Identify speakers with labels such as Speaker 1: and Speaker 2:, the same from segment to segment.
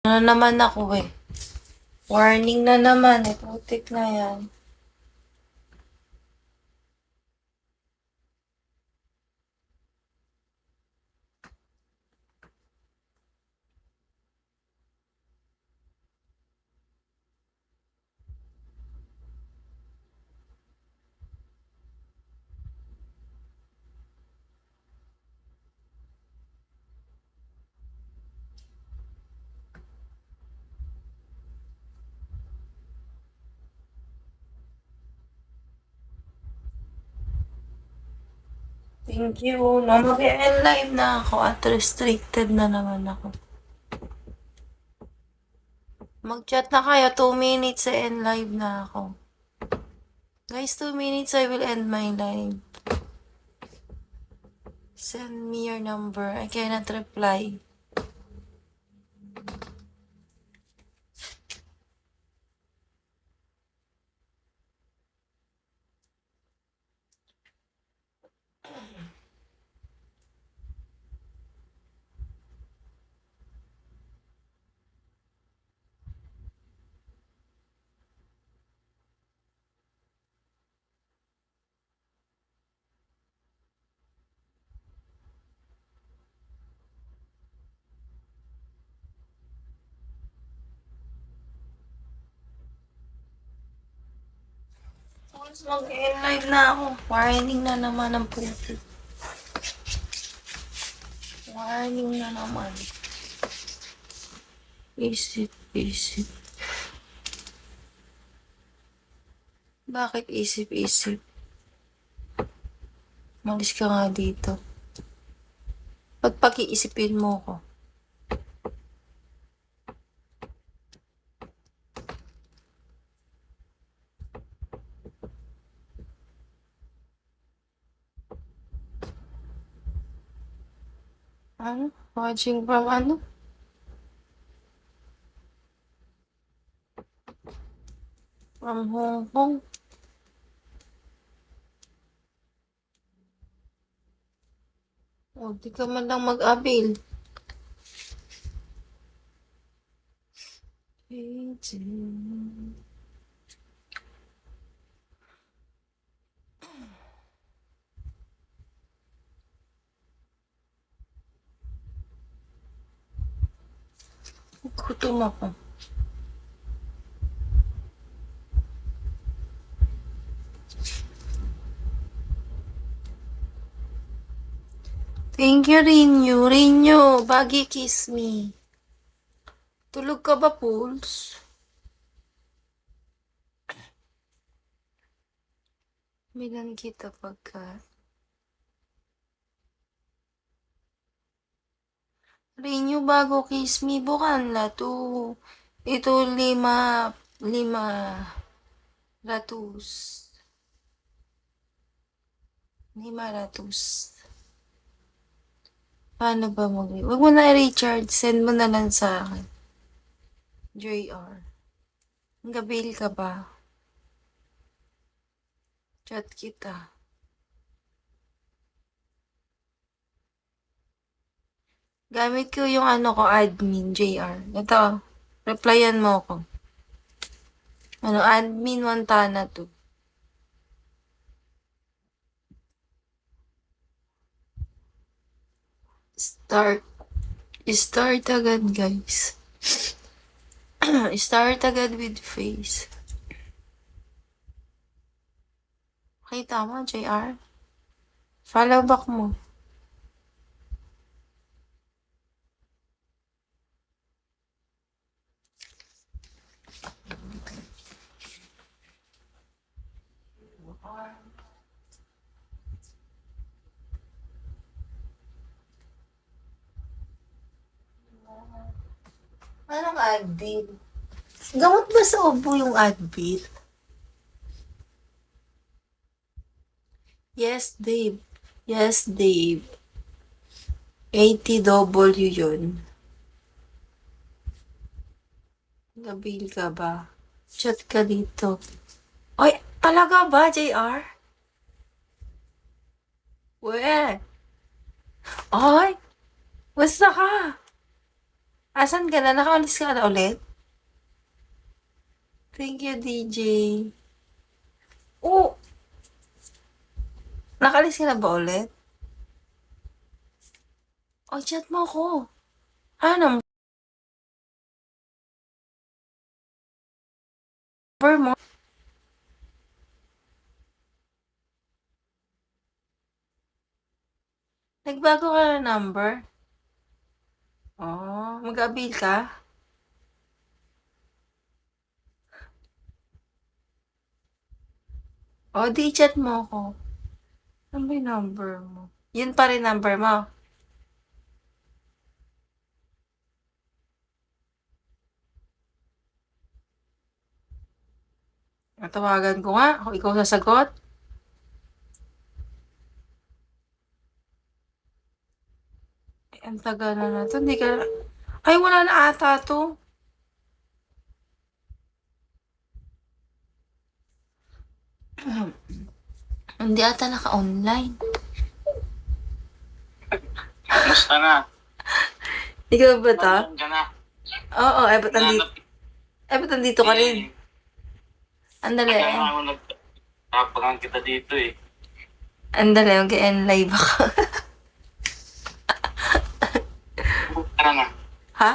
Speaker 1: Ano naman ako eh. Warning na naman eh. Putik na yan. Thank you. No, mag-end live na ako at restricted na naman ako. Mag-chat na kayo. 2 minutes sa end live na ako. Guys, 2 minutes I will end my live. Send me your number. I cannot reply. Once mag-end live na ako. Warning na naman ang putik. Warning na naman. Isip. Bakit isip? Malis ka nga dito. Pag-iisipin mo ko. Ano? Watching from ano? From Hong Kong? O, di ka man lang mag-avail. Gutom ako. Thank you, Rinyo. Rinyo, Baggy Kiss Me. Tulog ka ba, Pulse? Bilan kita pagka. Rinyo, bago Kiss Me. Bukan la to. Ito 5 ratus. 5 ratus. Paano ba mo? Huwag mo na i-recharge. Send mo na lang sa akin. JR. Gabil ka ba? Chat kita. Gamit ko yung ano ko, admin, JR. Ito, replyan mo ako. Ano, admin Montana to. Start agad, guys. Start agad with face. Okay, tama, JR. Follow back mo. Anong Advil? Gamot ba sa ubo yung Advil? Yes, Dave. Yes, Dave. 80W yun. Gabil ka ba? Chat ka dito. Ay, talaga ba, JR? We. Ay, basta ka. Asan ka na? Nakaalis ka na ulit? Thank you, DJ. Oh, nakaalis ka na ba ulit? Oh, chat mo ako. Number mo. Nagbago ka na number? Oh, mag-abil ka? Oh, di chat mo ako. Ano ba yung number mo? Yun pa rin number mo. Natawagan ko nga. Kung ikaw sasagot. Ay, ang tagal na to. Hindi ka... Ay, wala na ata to. Hindi ata naka-online.
Speaker 2: Kamusta na?
Speaker 1: Ikaw ba to?
Speaker 2: Nandyan ka na.
Speaker 1: Oo, ba't nandito ka rin? Andali.
Speaker 2: Kaya nga ako nagtapakan kita dito eh.
Speaker 1: Andali, mag-end live ako.
Speaker 2: Kumusta ka na?
Speaker 1: Ha?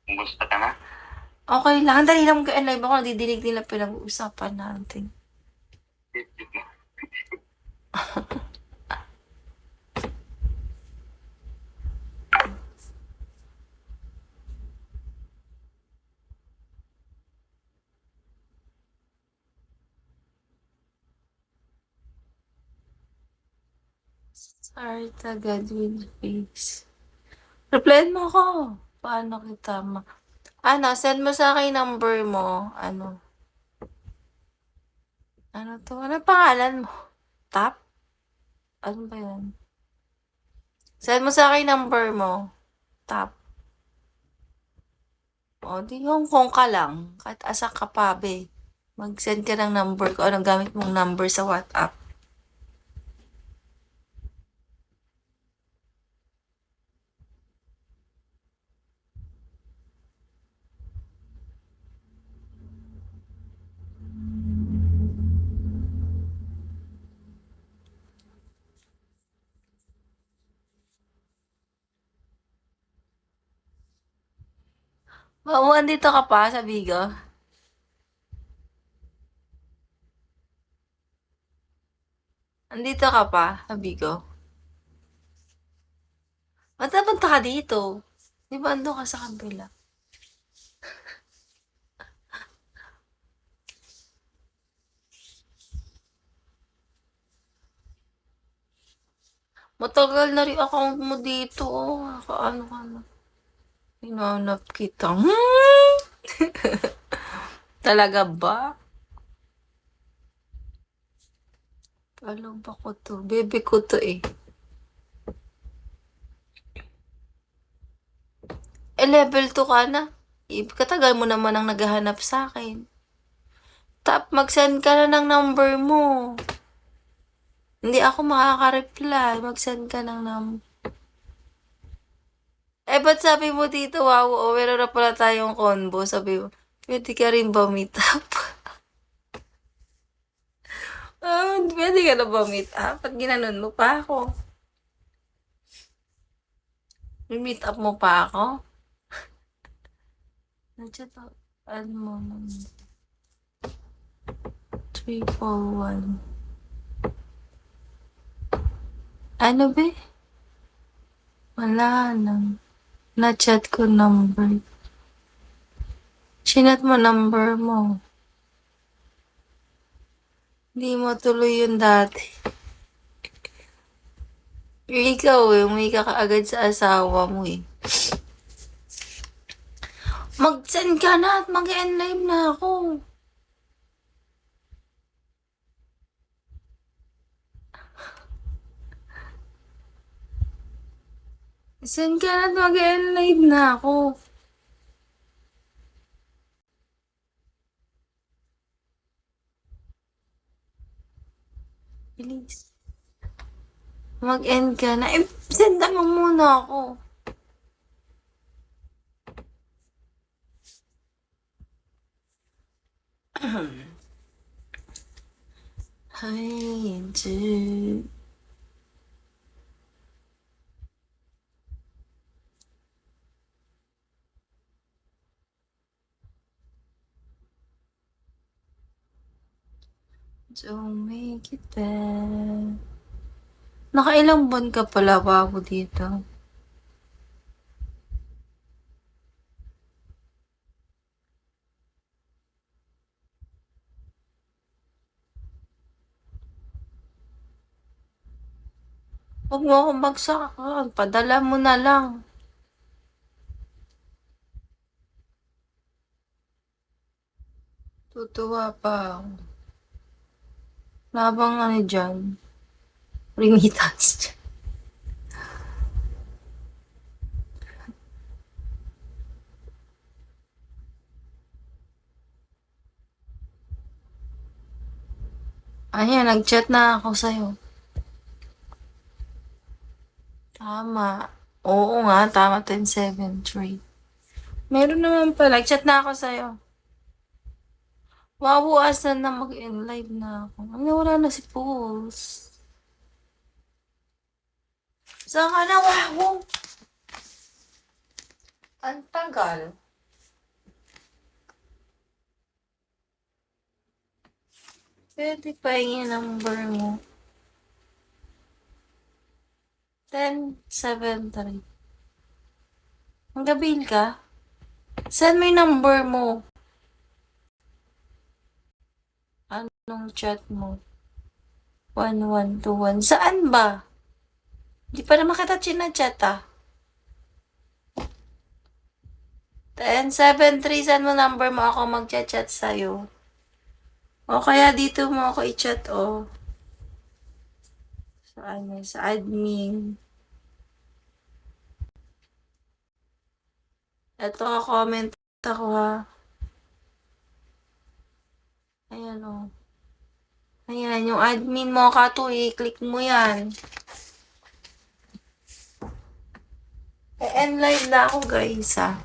Speaker 2: Kumusta ka na?
Speaker 1: Okay lang. Andali lang mag-end live ako. Nadidinig nila pinag-uusapan natin. Start agad with face. Replyan mo ako. Paano kita send mo sa akin number mo. Ano to? Ano pangalan mo? Tap? Ano ba yun? Send mo sa akin number mo. Tap. O, di Hong Kong ka lang. Kahit asa ka pa, be. Mag-send ka ng number ko. Anong gamit mong number sa WhatsApp? Oo, andito ka pa sa Bigo? Andito ka pa sa Bigo? Ba't napunta ka dito? Di ba ando ka sa kabila? Matagal na rin account mo dito. Oh. Ano ka na? Hinanap kita. Talaga ba? Alam ba ko to? Baby ko to eh. Level 2 ka na. Katagal mo naman ang naghahanap sa akin. Mag-send ka na ng number mo. Hindi ako makaka-reply. Mag-send ka ng number. Ba't sabi mo dito, wow, meron na pala tayong combo. Sabi mo, pwede ka rin ba meet up? Pwede ka na ba meet up? Ba't ginanon mo pa ako? Meet up mo pa ako? Nandiyan to. Ano mo naman? 341. Ano ba? Wala lang. Na-chat ko number. Chinat mo number mo. Hindi mo tuloy yung dati. Ikaw may ka kaagad sa asawa mo eh. Mag-send ka na at mag-end live na ako. Send ka na at mag-end live na ako. Please. Mag-end ka na. Send mo muna ako. 孩子，Zoomay kita. Nakailang buwan ka pala bago dito? Huwag mo akong bagsakan. Padala mo na lang. Tutuwa pa ako. Labang ano dyan. Remittance dyan. Ayan, nag-chat na ako sa'yo. Tama. Oo nga, tama 10-7-3. Meron naman pala. Nag-chat na ako sa'yo. Wabuasan na mag-end live na ako. Ay, wala na si Pulse. Saan ka na, Wawu? Ang tagal. Pwede pa yung number mo. 10-7-3. Ang gabil ka? Send mo yung number mo. Anong chat mo? 1121. Saan ba? Di pa naman kita chinachat ah. 10-7-3. Saan mo number mo, ako magchat-chat sa'yo. O kaya dito mo ako i-chat oh. Sa admin. Ito, comment ako ha. Ayan o. Ayan, yung admin mo ka to, i-click mo yan. E-end live na ako guys ha.